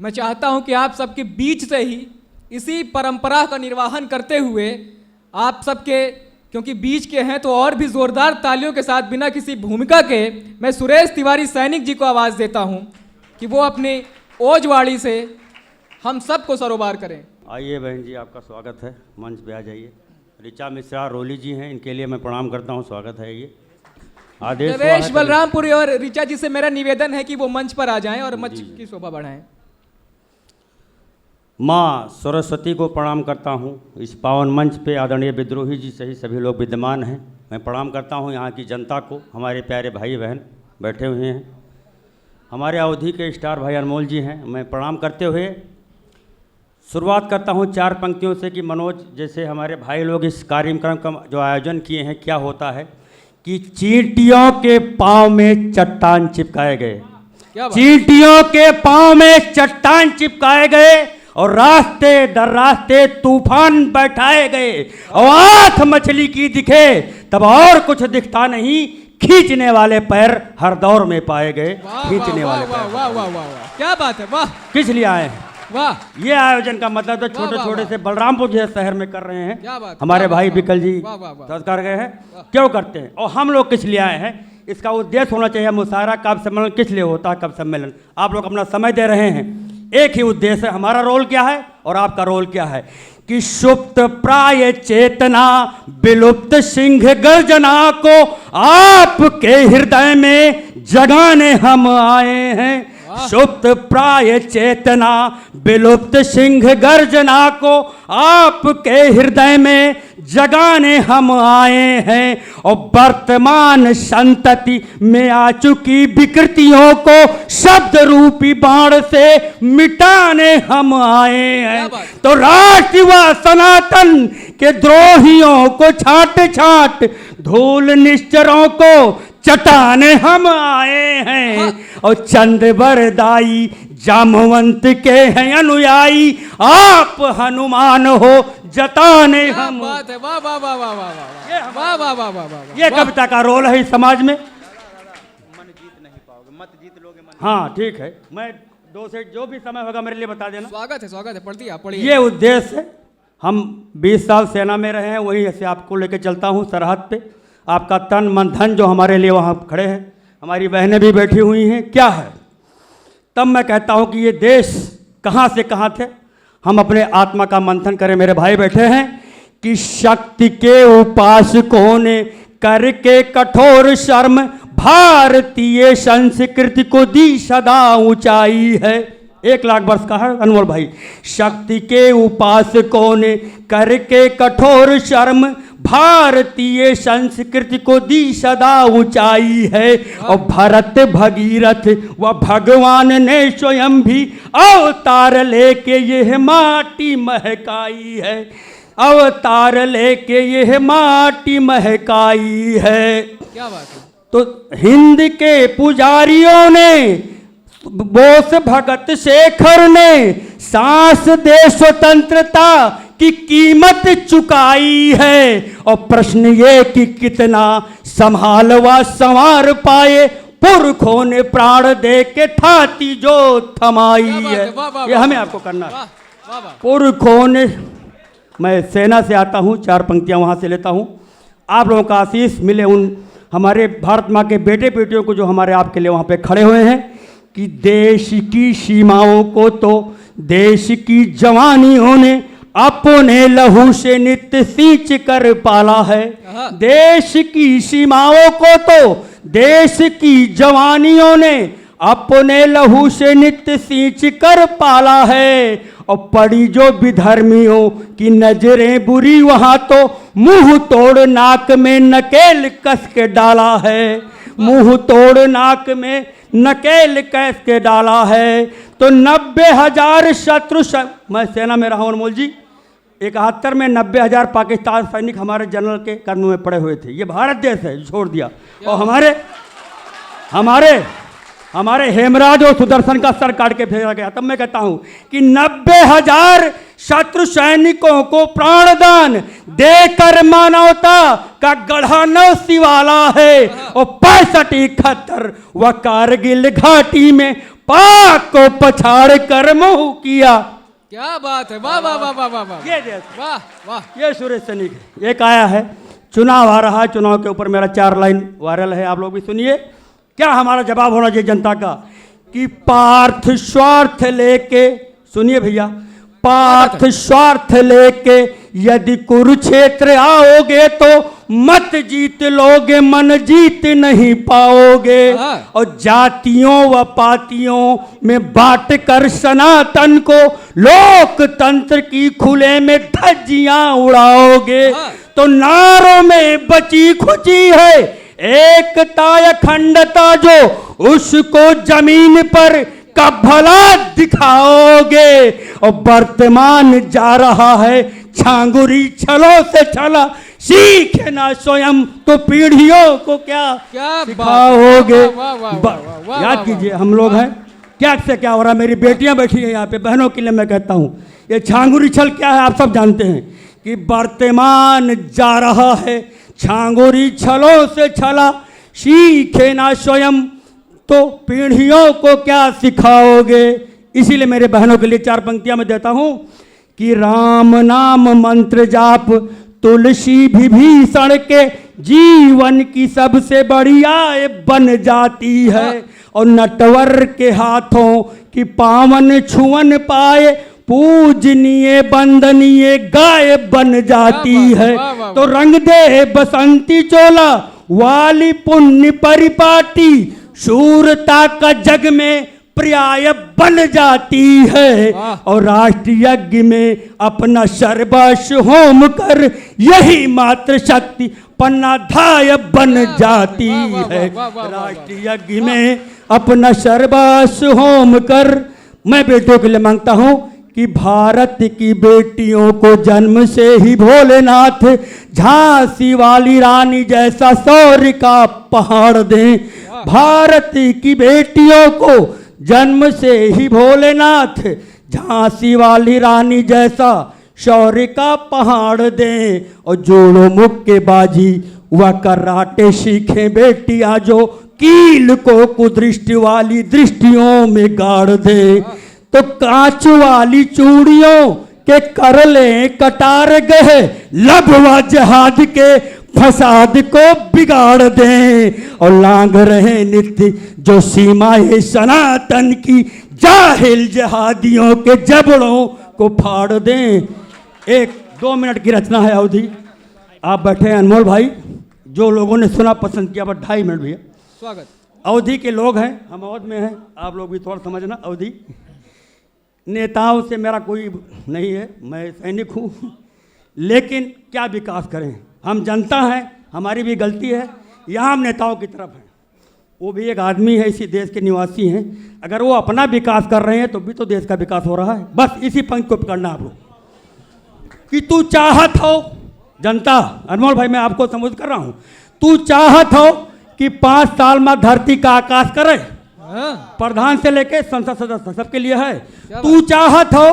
मैं चाहता हूं कि आप सबके बीच से ही इसी परंपरा का निर्वहन करते हुए आप सबके, क्योंकि बीच के हैं तो और भी जोरदार तालियों के साथ बिना किसी भूमिका के मैं सुरेश तिवारी सैनिक जी को आवाज़ देता हूं कि वो अपनी ओजवाड़ी से हम सबको सरोबार करें। आइए बहन जी, आपका स्वागत है, मंच पे आ जाइए। ऋचा मिश्रा रोली जी हैं, इनके लिए मैं प्रणाम करता हूं, स्वागत है। ये आदेश देवेश बलरामपुरी और ऋचा जी से मेरा निवेदन है कि वो मंच पर आ जाएं और मंच की शोभा बढ़ाएं। माँ सरस्वती को प्रणाम करता हूं। इस पावन मंच पे आदरणीय विद्रोही जी सही सभी लोग विद्यमान हैं। मैं प्रणाम करता हूं यहाँ की जनता को, हमारे प्यारे भाई बहन बैठे हुए हैं, हमारे अवधि के स्टार भाई अनमोल जी हैं। मैं प्रणाम करते हुए शुरुआत करता हूं 4 पंक्तियों से कि मनोज जैसे हमारे भाई लोग इस कार्यक्रम का जो आयोजन किए हैं, क्या होता है कि चींटियों के पाँव में चट्टान चिपकाए गए, चींटियों के पाँव में चट्टान चिपकाए गए और रास्ते दर रास्ते तूफान बैठाए गए और आंख मछली की दिखे तब और कुछ दिखता नहीं, खींचने वाले पैर हर दौर में पाए गए। खींचने वाले पैर, वाह वाह वाह, क्या बात है, वाह। किस लिए आए हैं? वाह, ये आयोजन का मतलब तो छोटे छोटे से बलरामपुर जैसे शहर में कर रहे हैं। क्या बात, हमारे भाई विकल जी कर गए हैं, क्यों करते हैं और हम लोग किस लिए आए हैं? इसका उद्देश्य होना चाहिए मुशायरा कब सम्मेलन किस लिए होता है, कब सम्मेलन आप लोग अपना समय दे रहे हैं, एक ही उद्देश्य है। हमारा रोल क्या है और आपका रोल क्या है कि सुप्त प्राय चेतना विलुप्त सिंह गर्जना को आपके हृदय में जगाने हम आए हैं। सुप्त प्राय चेतना विलुप्त सिंह गर्जना को आपके हृदय में जगाने हम आए हैं और वर्तमान संतति में आ चुकी विकृतियों को शब्द रूपी बाण से मिटाने हम आए हैं। तो राष्ट्र व सनातन के द्रोहियों को छाट छाट धूल निश्चरों को चटाने हम आए हैं और चंद बरदाई जामवंत के हैं अनुयायी, आप हनुमान हो जताने हम। बात है, वाह वाह वाह वाह वाह वाह वाह वाह वाह। ये कविता का रोल है इस समाज में। मन जीत नहीं पाओगे, मत जीत लोगे मन। हाँ ठीक है, मैं 2 से जो भी समय होगा मेरे लिए बता देना। स्वागत है, पढ़ती आप पढ़िए। ये उद्देश्य है, हम 20 साल सेना में रहे हैं, वही ऐसे आपको लेके चलता हूँ सरहद पे। आपका तन मन धन जो हमारे लिए वहाँ खड़े हैं, हमारी बहनें भी बैठी हुई हैं, क्या है? तब मैं कहता हूँ कि ये देश कहाँ से कहाँ थे, हम अपने आत्मा का मंथन करें। मेरे भाई बैठे हैं कि शक्ति के उपासकों ने करके कठोर शर्म भारतीय संस्कृति को दी सदा ऊंचाई है। 1 लाख वर्ष का है अनमोल भाई। शक्ति के उपासकों ने करके कठोर शर्म भारतीय संस्कृति को दी सदा ऊंचाई है और भरत भगीरथ व भगवान ने स्वयं भी अवतार लेके यह माटी महकाई है, अवतार लेके यह माटी महकाई है। क्या बात है? तो हिंद के पुजारियों ने, बोस भगत शेखर ने सांस दे स्वतंत्रता की कीमत चुकाई है और प्रश्न ये कि कितना संभाल व संवार पाए पुरखों ने प्राण दे के थाती जो थमाई है। ये हमें आपको करना है। पुरखों ने, मैं सेना से आता हूँ, 4 पंक्तियाँ वहाँ से लेता हूँ। आप लोगों का आशीष मिले उन हमारे भारत माँ के बेटे बेटियों को जो हमारे आपके लिए वहाँ पे खड़े हुए हैं कि देश की सीमाओं को तो देश की जवानियों ने अपने लहू से नित्य सींच कर पाला है। देश की सीमाओं को तो देश की जवानियों ने अपने लहू से नित्य सींच कर पाला है और पड़ी जो विधर्मियों की नजरें बुरी वहां तो मुंह तोड़ नाक में नकेल कस के डाला है, मुंह तोड़ नाक में नकेल कस के डाला है। तो 90,000 शत्रु मैं सेना में रहा हूं अनमोल जी, 71 में 90,000 पाकिस्तान सैनिक हमारे जनरल के कदमों में पड़े हुए थे। ये भारत देश है, छोड़ दिया। और हमारे हेमराज और सुदर्शन का सर काट के भेजा गया। तब मैं कहता हूं कि 90,000 शत्रु सैनिकों को प्राणदान देकर मानवता का गढ़ा नौ शिवाला है, और 65-71 वह कारगिल घाटी में पाक को पछाड़ कर मुंह किया। क्या बात है, वाह वाह वाह वाह वाह वाह, ये देख, वाह वाह। ये सुरेश सैनिक है। एक आया है, चुनाव आ रहा है, चुनाव के ऊपर मेरा 4 लाइन वायरल है, आप लोग भी सुनिए। क्या हमारा जवाब होना चाहिए जनता का कि पार्थ स्वार्थ लेके, सुनिए भैया, पार्थ स्वार्थ लेके यदि कुरुक्षेत्र आओगे तो मत जीत लोगे, मन जीत नहीं पाओगे। और जातियों व पातियों में बांट कर सनातन को लोकतंत्र की खुले में धज्जियां उड़ाओगे। तो नारों में बची खुची है एकता अखंडता, जो उसको जमीन पर कब भला दिखाओगे। और वर्तमान जा रहा है छांगुरी छलों से छला, सीखे ना स्वयं तो पीढ़ियों को क्या सिखाओगे। याद कीजिए, हम लोग हैं, क्या से क्या हो रहा है। मेरी बेटियां बैठी हैं यहाँ पे, बहनों के लिए मैं कहता हूँ, ये छांगुरी छल क्या है आप सब जानते हैं कि वर्तमान जा रहा है छांगुरी छलों से छला, सीखे ना स्वयं तो पीढ़ियों को क्या सिखाओगे। इसीलिए मेरे बहनों के लिए 4 पंक्तियां मैं देता हूं कि राम नाम मंत्र जाप तुलसी विभीषण के जीवन की सबसे बढ़िया बन जाती है। और नटवर के हाथों की पावन छुअन पाए पूजनीय बंदनीय गाय बन जाती है। तो रंग दे बसंती चोला वाली पुण्य परिपाटी, शूरता का जग में पर्याय बन जाती है। और राष्ट्रीय यज्ञ में अपना सर्वस्व होम कर यही मात्र शक्ति पन्नाधाय बन जाती है। राष्ट्रीय यज्ञ में अपना सर्वस्व होम कर, मैं बेटों के लिए मांगता हूं कि भारत की बेटियों को जन्म से ही भोलेनाथ झांसी वाली रानी जैसा शौर्य का पहाड़ दें। भारत की बेटियों को जन्म से ही भोलेनाथ झांसी वाली रानी जैसा शौर्य का पहाड़ दें। और जोड़ो मुक्केबाजी व कराटे सीखें बेटियां, जो कील को कुदृष्टि वाली दृष्टियों में गाड़ दें। तो कांच वाली चूड़ियों के कर ले कटार गए, लब व जहाद के फसाद को बिगाड़ दें। और लांग रहे नित्य जो सीमाएं सनातन की, जाहिल जहादियों के जबड़ों को फाड़ दें। 1-2 मिनट की रचना है अवधि। आप बैठे हैं अनमोल भाई, जो लोगों ने सुना पसंद किया, बस 2.5 मिनट भैया। स्वागत। अवधि के लोग हैं, हम अवध में हैं, आप लोग भी थोड़ा समझना। अवधि नेताओं से मेरा कोई नहीं है, मैं सैनिक हूँ, लेकिन क्या विकास करें। हम जनता हैं, हमारी भी गलती है, यहाँ हम नेताओं की तरफ हैं। वो भी एक आदमी है, इसी देश के निवासी हैं, अगर वो अपना विकास कर रहे हैं तो भी तो देश का विकास हो रहा है। बस इसी पंक्ति को पकड़ना आप लोग कि तू चाहत हो, जनता, अनमोल भाई मैं आपको संबोधित कर रहा हूँ, तू चाहत हो कि 5 साल में धरती का आकाश करे, प्रधान से लेके संसद सदस्य सबके लिए है। तू चाहत हो,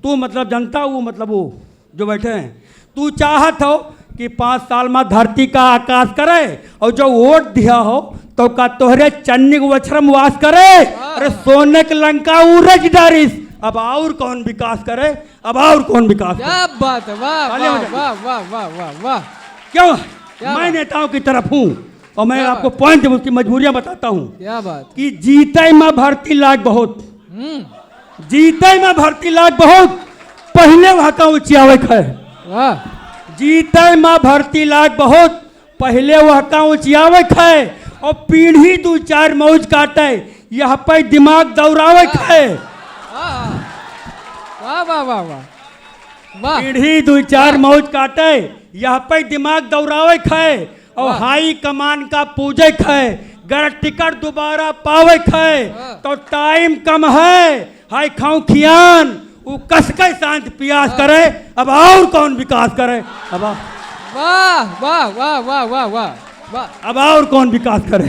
तू मतलब जनता, वो मतलब वो जो बैठे हैं, तू चाहत हो कि 5 साल में धरती का आकाश करे, और जो वोट दिया हो तो का तोहरे चन्नी वछरम वास करे। अरे सोने की लंका उरज डारिस, अब और कौन विकास करे, अब और कौन विकास करे। क्या बात है, वाह वाह वाह वाह वाह वाह वाह। क्यों मैं नेताओं की तरफ हूँ, और मैं आपको पॉइंट उसकी मजबूरियां बताता हूँ। क्या बात कि जीते में भर्ती लाख बहुत, जीते में भर्ती लाख बहुत, पहले वहां का उचियावक है। जीते में भर्ती लाख बहुत, पहले वह का उचियावक है। और पीढ़ी 2-4 मौज काटे, यह पे दिमाग दौड़ावक है। वाह वाह वाह वाह। पीढ़ी 2-4 मौज काटे, यह पे दिमाग दौड़ावक है। और हाई कमान का पूजक है, गर टिकट दोबारा पावक है तो टाइम कम है। हाई खाऊं खियान वो कसके शांत पियास करे, अब और कौन विकास करे। अब वाह वाह वाह वाह वाह वाह वाह, अब और कौन विकास करे।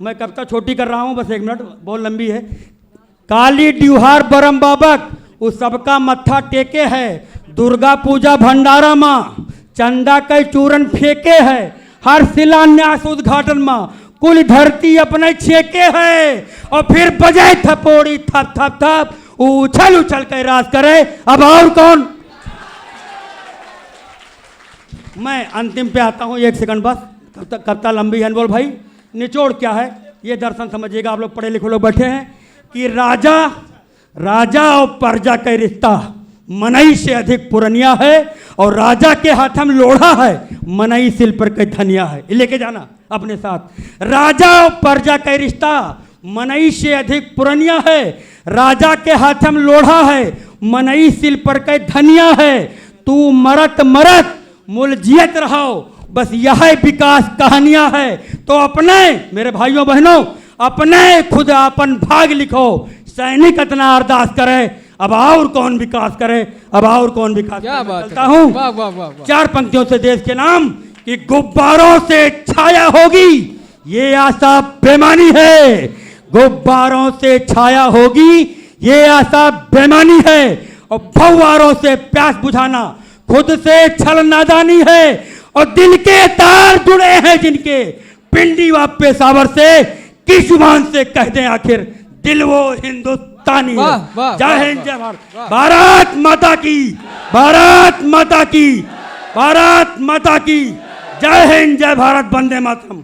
मैं कविता छोटी कर रहा हूँ, बस 1 मिनट, बहुत लंबी है। काली ड्यूहार बरम बाबक उस सबका मत्था टेके है, दुर्गा पूजा भंडारा माँ चंदा के चूरन फेंके है, हर शिलान्यास उद्घाटन माँ कुल धरती अपने छेके है, और फिर बजाए थपोड़ी थप थप थप उछल उछल के राज करे। अब और कौन? मैं अंतिम पे आता हूँ, 1 सेकंड बस, कविता लंबी है। बोल भाई निचोड़ क्या है ये दर्शन समझिएगा, आप लोग पढ़े लिखे लोग बैठे हैं कि राजा और प्रजा का रिश्ता मनई से अधिक पुरनिया है, और राजा के हाथ में लोढ़ा है, मनई सिल पर के धनिया है। लेके जाना अपने साथ, राजा और प्रजा का रिश्ता मनई से अधिक पुरनिया है, राजा के हाथ में लोढ़ा है, मनई सिल पर के धनिया है। तू मरत मरत मुलजियत रहो, बस यह विकास कहानियां है। तो अपने मेरे भाइयों बहनों अपने खुद अपन भाग लिखो, सैनिक इतना अरदास करे, अब और कौन विकास करे, अब और कौन विकास क्या करे। बात चलता है। हूं वाह वाह वाह वाह। 4 पंक्तियों से देश के नाम कि गुब्बारों से छाया होगी ये आशा बेमानी है, गुब्बारों से छाया होगी ये आशा बेमानी है, और फव्वारों से प्यास बुझाना खुद से छल नादानी है, और दिल के तार जुड़े हैं जिनके पिंडी व पेशावर से, किस जुबान से कह दें आखिर दिल वो हिंदुस्तानी है। वाह, वाह, जय वाह, हिंद वाह, जय भारत, वाह। भारत माता की, भारत माता की, भारत माता की, जय हिंद जय भारत, वंदे मातरम।